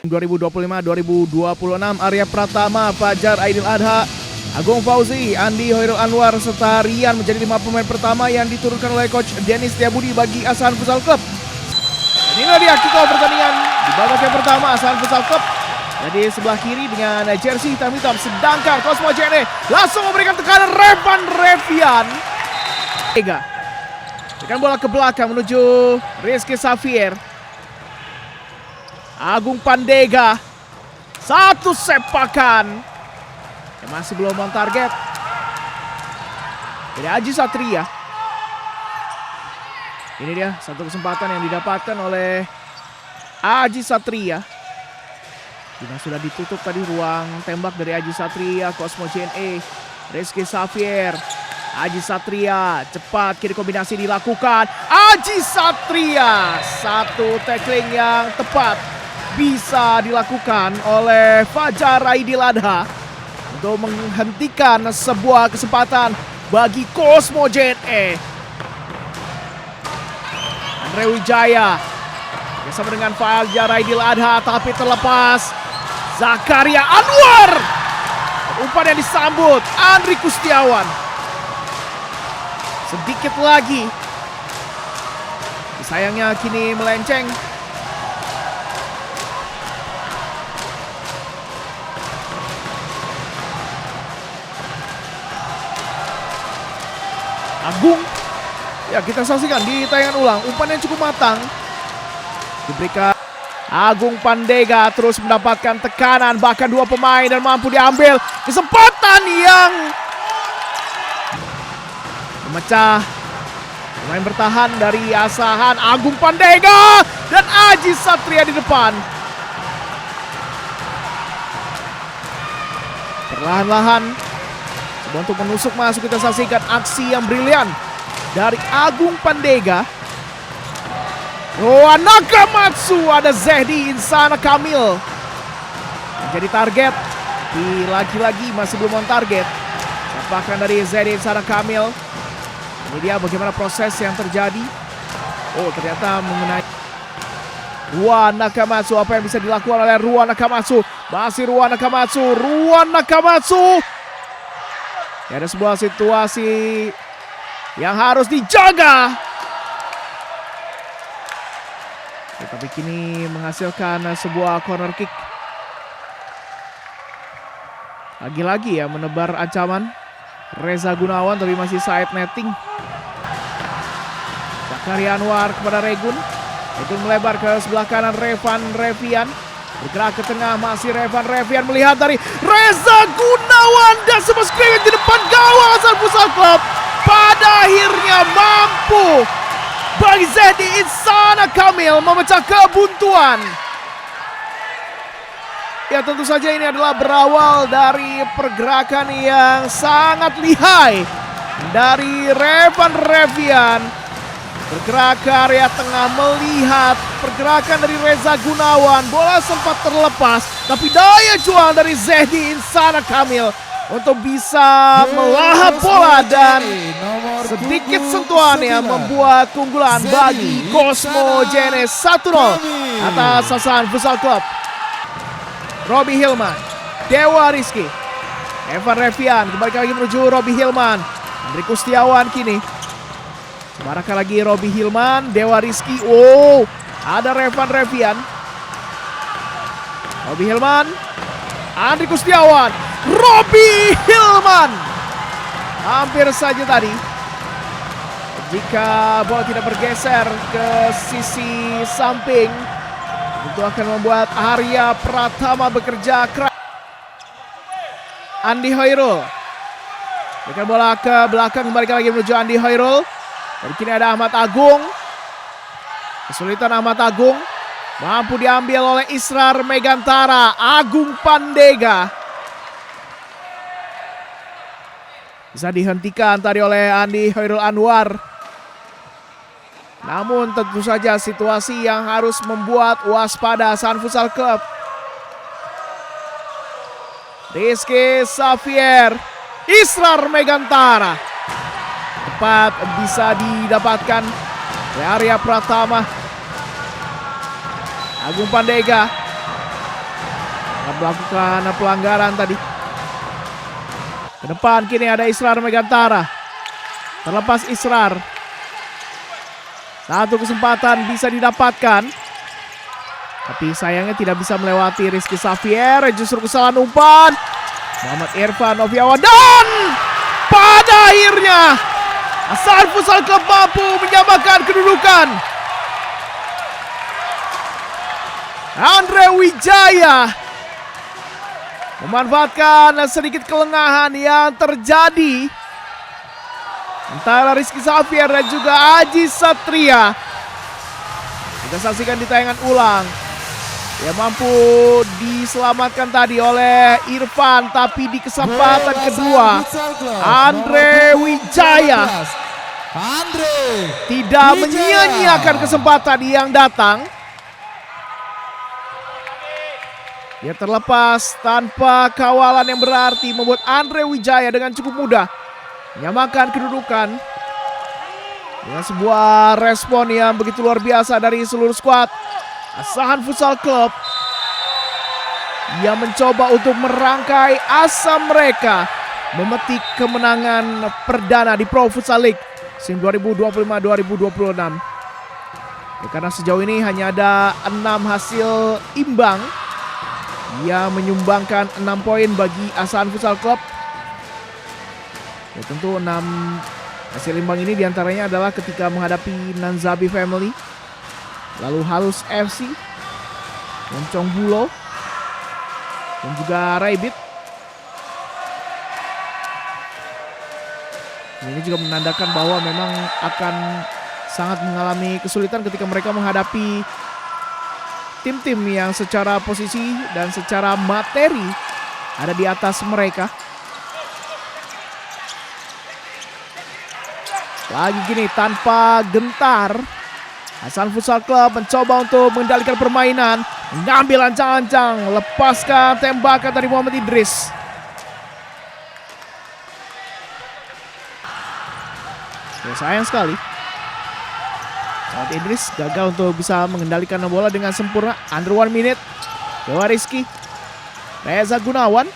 2025-2026 Arya Pratama, Fajar Aidil Adha, Agung Fauzi, Andi Hoirul Anwar serta Rian menjadi 5 pemain pertama yang diturunkan oleh Coach Dennis Setiabudi bagi Asahan Futsal Club. Inilah dia kick-off pertandingan di babak yang pertama Asahan Futsal Club. Jadi sebelah kiri dengan jersey hitam-hitam, sedangkan Cosmo JNE langsung memberikan tekanan Revan Revian. Tekan bola ke belakang menuju Rizky Xavier. Agung Pandega, satu sepakan yang masih belum on target dari Aji Satria. Ini dia satu kesempatan yang didapatkan oleh Aji Satria. Dimana sudah ditutup tadi ruang tembak dari Aji Satria. Cosmo JNE, Rizky Xavier, Aji Satria, cepat kiri kombinasi dilakukan. Aji Satria, satu tackling yang tepat bisa dilakukan oleh Fajar Aidil Adha untuk menghentikan sebuah kesempatan bagi Cosmo JNE. Andre Wijaya bersama dengan Fajar Aidil Adha, tapi terlepas. Zakaria Anwar, umpan yang disambut Andri Kustiawan. Sedikit lagi, sayangnya kini melenceng. Agung, ya kita saksikan di tayangan ulang, umpan yang cukup matang diberikan. Agung Pandega terus mendapatkan tekanan, bahkan 2 pemain dan mampu diambil kesempatan yang memecah pemain bertahan dari Asahan. Agung Pandega dan Aji Satria di depan. Perlahan-lahan untuk menusuk masuk, kita saksikan aksi yang brilian dari Agung Pandega. Roa Nakamatsu, ada Zehdi Insana Kamil menjadi target. Lagi-lagi masih belum on target. Apakah dari Zehdi Insana Kamil. Ini dia bagaimana proses yang terjadi. Oh, ternyata mengenai Ruan Nakamatsu. Apa yang bisa dilakukan oleh Ruan Nakamatsu? Masih Ruan Nakamatsu. Ruan Nakamatsu. Ya, ada sebuah situasi yang harus dijaga. Tapi kini menghasilkan sebuah corner kick. Lagi-lagi ya menebar ancaman Reza Gunawan, tapi masih side netting. Zakaria Anwar kepada Regun. Regun melebar ke sebelah kanan, Revan Revian bergerak ke tengah, masih Revan Revian melihat dari Reza Gunawan dan sebuah skrimmage di depan gawang Asahan Futsal Club. Pada akhirnya mampu bagi Zehdi Insana Kamil memecah kebuntuan. Ya, tentu saja ini adalah berawal dari pergerakan yang sangat lihai dari Revan Revian. Bergerak ke area tengah, melihat pergerakan dari Reza Gunawan. Bola sempat terlepas, tapi daya juang dari Zehdi Insana Kamil untuk bisa melahap bola dan sedikit sentuhan yang membuat keunggulan bagi Cosmo JNE 1-0 atas Asahan Futsal Club. Robi Hilman, Dewa Rizky, Evan Revian kembali lagi menuju Robi Hilman. Andri Kustiawan kini Baraka lagi Robi Hilman, Dewa Rizky. Oh, ada Revan Revian. Robi Hilman, Andri Kustiawan, Robi Hilman. Hampir saja tadi jika bola tidak bergeser ke sisi samping, itu akan membuat Arya Pratama bekerja keras. Andi Hoirul berikan bola ke belakang, kembali lagi menuju Andi Hoirul. Dan kini ada Ahmad Agung. Kesulitan Ahmad Agung. Mampu diambil oleh Israr Megantara. Agung Pandega bisa dihentikan tadi oleh Andi Hoirul Anwar. Namun tentu saja situasi yang harus membuat waspada Asahan Futsal Club. Rizky Xavier, Israr Megantara tepat bisa didapatkan oleh Arya Pratama. Agung Pandega melakukan pelanggaran tadi. Ke depan kini ada Israr Megantara. Terlepas Israr. Satu kesempatan bisa didapatkan. Tapi sayangnya tidak bisa melewati Rizky Xavier. Justru kesalahan umpan. Muhammad Irfan Noviawan. Dan pada akhirnya Asahan Futsal Club mampu menyamakan kedudukan. Andre Wijaya memanfaatkan sedikit kelengahan yang terjadi antara Rizky Xavier dan juga Aji Satria. Kita saksikan di tayangan ulang. Dia mampu diselamatkan tadi oleh Irfan, tapi di kesempatan kedua Andre Wijaya tidak menyia-nyiakan kesempatan yang datang. Dia terlepas tanpa kawalan yang berarti, membuat Andre Wijaya dengan cukup mudah menyamakan kedudukan dengan sebuah respon yang begitu luar biasa dari seluruh skuad Asahan Futsal Club yang mencoba untuk merangkai asa mereka memetik kemenangan perdana di Pro Futsal League musim 2025-2026. Ya, karena sejauh ini hanya ada 6 hasil imbang yang menyumbangkan 6 poin bagi Asahan Futsal Club. Ya, tentu 6 hasil imbang ini diantaranya adalah ketika menghadapi Nanzabi Family, lalu Halus FC, Moncong Bulo, dan juga Rabbit. Ini juga menandakan bahwa memang akan sangat mengalami kesulitan ketika mereka menghadapi tim-tim yang secara posisi dan secara materi ada di atas mereka. Lagi gini tanpa gentar, Asahan Futsal Club mencoba untuk mengendalikan permainan, mengambil ancang-ancang, lepaskan tembakan dari Muhammad Idris. Ya, sayang sekali. Muhammad Idris gagal untuk bisa mengendalikan bola dengan sempurna. Under 1 minute. Dewa Rizky. Reza Gunawan.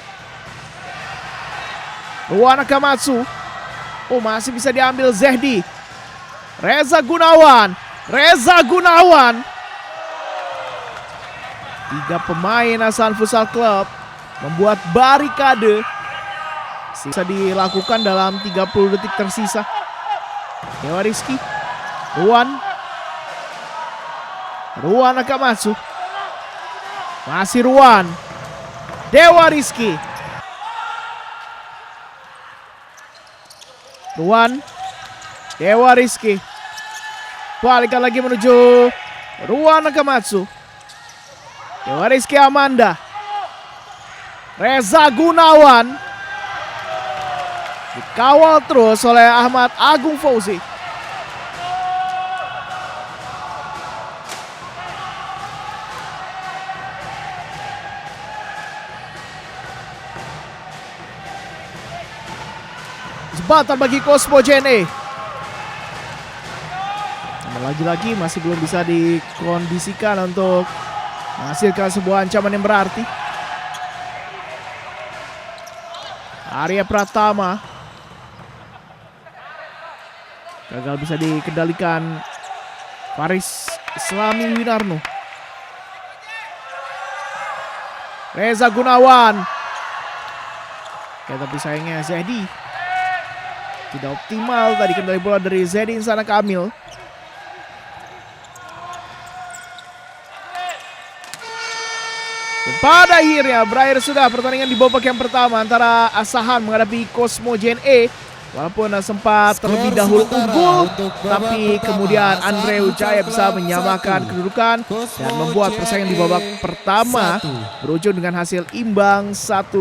Ruan Akamatsu. Oh, masih bisa diambil Zehdi. Reza Gunawan. 3 pemain Asahan Futsal Club membuat barikade. Bisa dilakukan dalam 30 detik tersisa. Dewa Rizky. Ruan Akamatsu. Masih Ruan. Dewa Rizky. Ruan. Dewa Rizky. Balikan lagi menuju Ruan Akamatsu. Dewa Rizky Amanda. Reza Gunawan. Dikawal terus oleh Ahmad Agung Fauzi. Kesempatan bagi Cosmo JNE. Lagi-lagi masih belum bisa dikondisikan untuk menghasilkan sebuah ancaman yang berarti. Arya Pratama gagal bisa dikendalikan Faris Islami Winarno. Reza Gunawan. Ya, tapi sayangnya Zedi tidak optimal tadi kendali bola dari Zedi Insana Kamil. Dan pada akhirnya berakhir sudah pertandingan di babak yang pertama antara Asahan menghadapi Cosmo JNE. Walaupun sempat terlebih dahulu unggul, tapi kemudian Andre Wijaya bisa menyamakan kedudukan dan membuat persaingan di babak pertama berujung dengan hasil imbang 1-1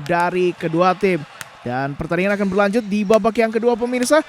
dari kedua tim. Dan pertandingan akan berlanjut di babak yang kedua, pemirsa.